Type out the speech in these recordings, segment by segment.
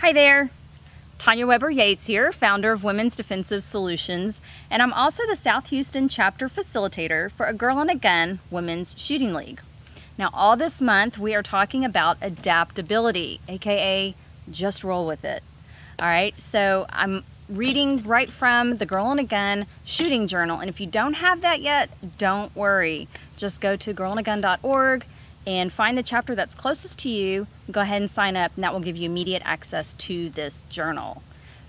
Hi there, Tanya Weber Yates here, founder of Women's Defensive Solutions, and I'm also the South Houston chapter facilitator for A Girl and a Gun Women's Shooting League. Now all this month we are talking about adaptability, aka just roll with it. Alright, so I'm reading right from the Girl and a Gun Shooting Journal, and if you don't have that yet, don't worry. Just go to girlandagun.org and find the chapter that's closest to you. Go ahead and sign up, and that will give you immediate access to this journal.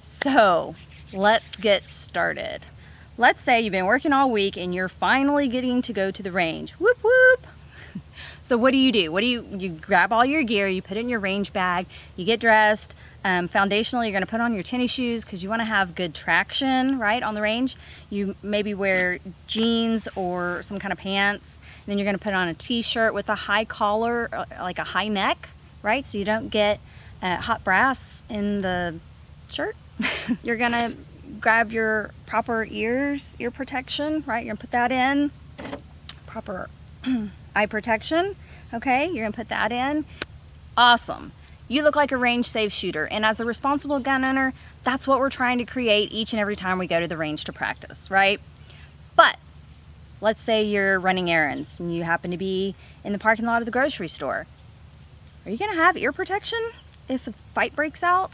So let's get started. Let's say you've been working all week and you're finally getting to go to the range. Whoop whoop. So what do? You grab all your gear, you put it in your range bag, you get dressed. Foundationally, you're going to put on your tennis shoes because you want to have good traction, right, on the range. You maybe wear jeans or some kind of pants. And then you're going to put on a t-shirt with a high collar, like a high neck, right, so you don't get hot brass in the shirt. You're going to grab your proper ear protection, right? You're going to put that in. Proper eye protection, okay? You're going to put that in. Awesome. You look like a range-safe shooter, and as a responsible gun owner, that's what we're trying to create each and every time we go to the range to practice, right? But let's say you're running errands and you happen to be in the parking lot of the grocery store. Are you going to have ear protection if a fight breaks out?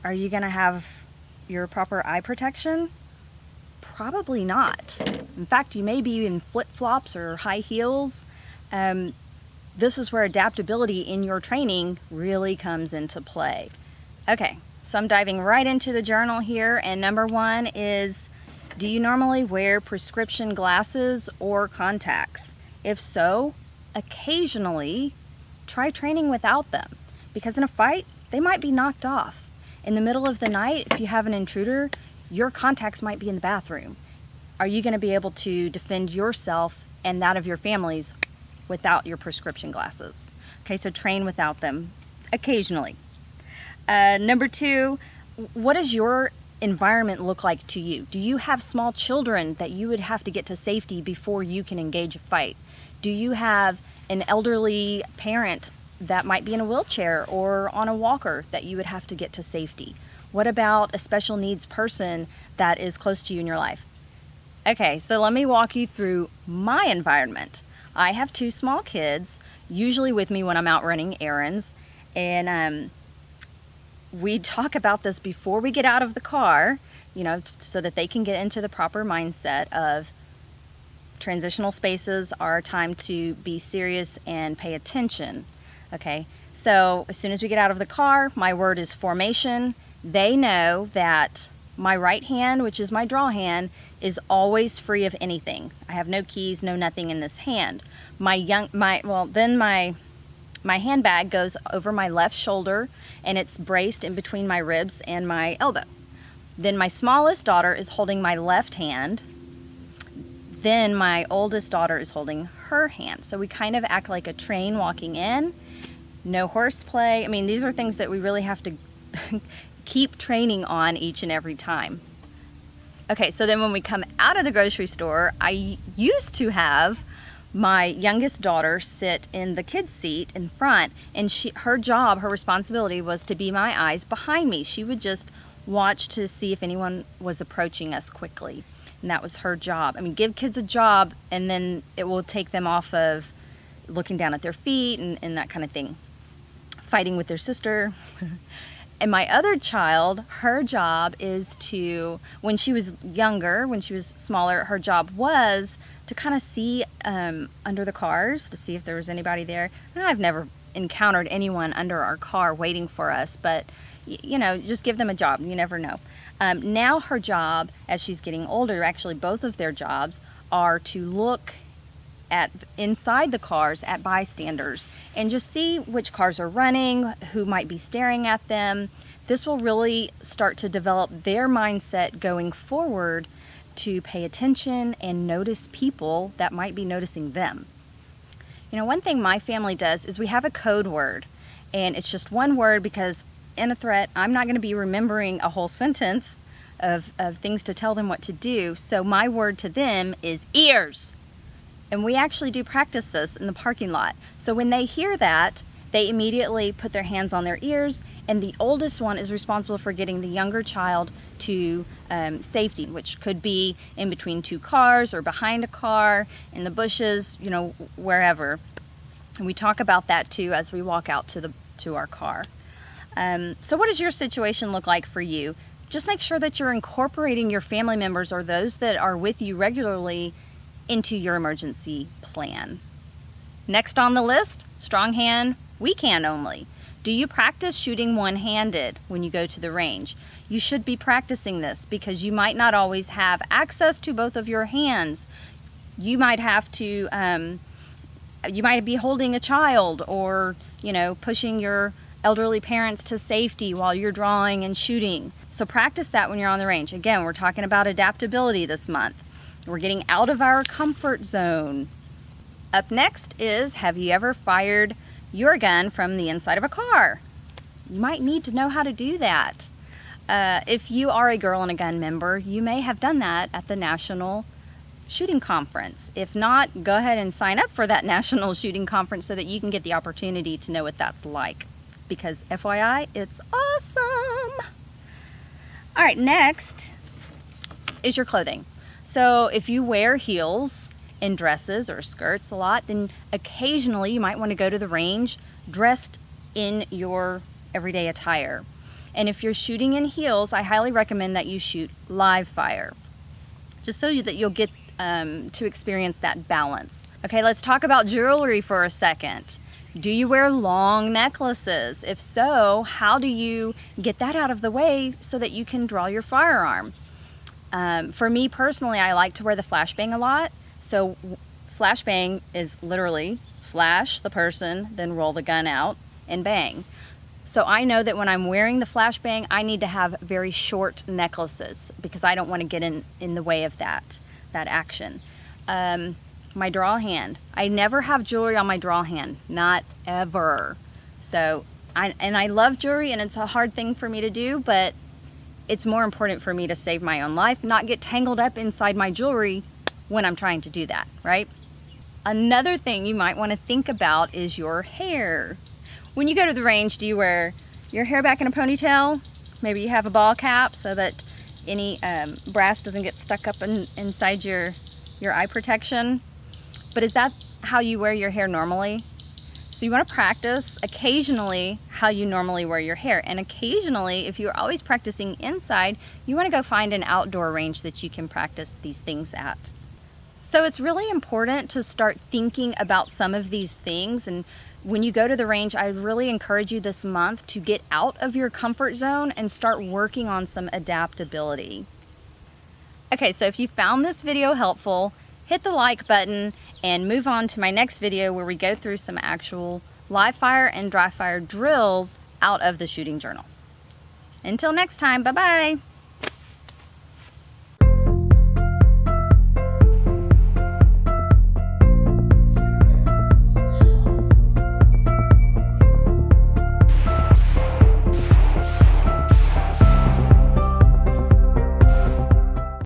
Are you going to have your proper eye protection? Probably not. In fact, you may be in flip-flops or high heels. This is where adaptability in your training really comes into play. Okay, so I'm diving right into the journal here, and number one is, do you normally wear prescription glasses or contacts? If so, occasionally try training without them, because in a fight, they might be knocked off. In the middle of the night, if you have an intruder, your contacts might be in the bathroom. Are you going to be able to defend yourself and that of your families without your prescription glasses? Okay, so train without them occasionally. Number two, what does your environment look like to you? Do you have small children that you would have to get to safety before you can engage a fight? Do you have an elderly parent that might be in a wheelchair or on a walker that you would have to get to safety? What about a special needs person that is close to you in your life? Okay, so let me walk you through my environment. I have two small kids, usually with me when I'm out running errands, and we talk about this before we get out of the car, you know, so that they can get into the proper mindset of transitional spaces are a time to be serious and pay attention, okay? So as soon as we get out of the car, my word is formation. They know that my right hand, which is my draw hand, is always free of anything. I have no keys, no nothing in this hand. My handbag goes over my left shoulder, and it's braced in between my ribs and my elbow. Then my smallest daughter is holding my left hand. Then my oldest daughter is holding her hand. So we kind of act like a train walking in. No horseplay. I mean, these are things that we really have to keep training on each and every time. Okay, so then when we come out of the grocery store, I used to have my youngest daughter sit in the kid's seat in front, and her responsibility was to be my eyes behind me. She would just watch to see if anyone was approaching us quickly, and that was her job. I mean, give kids a job, and then it will take them off of looking down at their feet and that kind of thing. Fighting with their sister. And my other child, her job is to, when she was younger, when she was smaller, her job was to kind of see under the cars to see if there was anybody there. And I've never encountered anyone under our car waiting for us, but you know, just give them a job. You never know. Now her job, as she's getting older, actually both of their jobs are to look at inside the cars at bystanders and just see which cars are running, who might be staring at them. This will really start to develop their mindset going forward to pay attention and notice people that might be noticing them. You know, one thing my family does is we have a code word, and it's just one word because in a threat, I'm not going to be remembering a whole sentence of things to tell them what to do. So my word to them is ears. And we actually do practice this in the parking lot. So when they hear that, they immediately put their hands on their ears, and the oldest one is responsible for getting the younger child to safety, which could be in between two cars or behind a car, in the bushes, you know, wherever. And we talk about that too as we walk out to our car. So what does your situation look like for you? Just make sure that you're incorporating your family members or those that are with you regularly into your emergency plan. Next on the list, strong hand, weak hand only. Do you practice shooting one-handed when you go to the range? You should be practicing this because you might not always have access to both of your hands. You might have to, you might be holding a child or, you know, pushing your elderly parents to safety while you're drawing and shooting. So practice that when you're on the range. Again, we're talking about adaptability this month. We're getting out of our comfort zone. Up next is, have you ever fired your gun from the inside of a car? You might need to know how to do that. If you are a Girl and a Gun member, you may have done that at the National Shooting Conference. If not, go ahead and sign up for that National Shooting Conference so that you can get the opportunity to know what that's like. Because FYI, it's awesome. All right, next is your clothing. So if you wear heels in dresses or skirts a lot, then occasionally you might want to go to the range dressed in your everyday attire. And if you're shooting in heels, I highly recommend that you shoot live fire, just so that you'll get to experience that balance. Okay, let's talk about jewelry for a second. Do you wear long necklaces? If so, how do you get that out of the way so that you can draw your firearm? For me personally, I like to wear the flashbang a lot. So flashbang is literally flash the person, then roll the gun out and bang. So I know that when I'm wearing the flashbang, I need to have very short necklaces because I don't want to get in the way of that action. My draw hand. I never have jewelry on my draw hand, not ever. So I love jewelry, and it's a hard thing for me to do, but it's more important for me to save my own life, not get tangled up inside my jewelry when I'm trying to do that, right? Another thing you might want to think about is your hair. When you go to the range, do you wear your hair back in a ponytail? Maybe you have a ball cap so that any brass doesn't get stuck up inside your eye protection. But is that how you wear your hair normally? So you want to practice occasionally how you normally wear your hair. And occasionally, if you're always practicing inside, you want to go find an outdoor range that you can practice these things at. So it's really important to start thinking about some of these things. And when you go to the range, I really encourage you this month to get out of your comfort zone and start working on some adaptability. Okay, so if you found this video helpful, hit the like button and move on to my next video where we go through some actual live fire and dry fire drills out of the shooting journal. Until next time, bye-bye.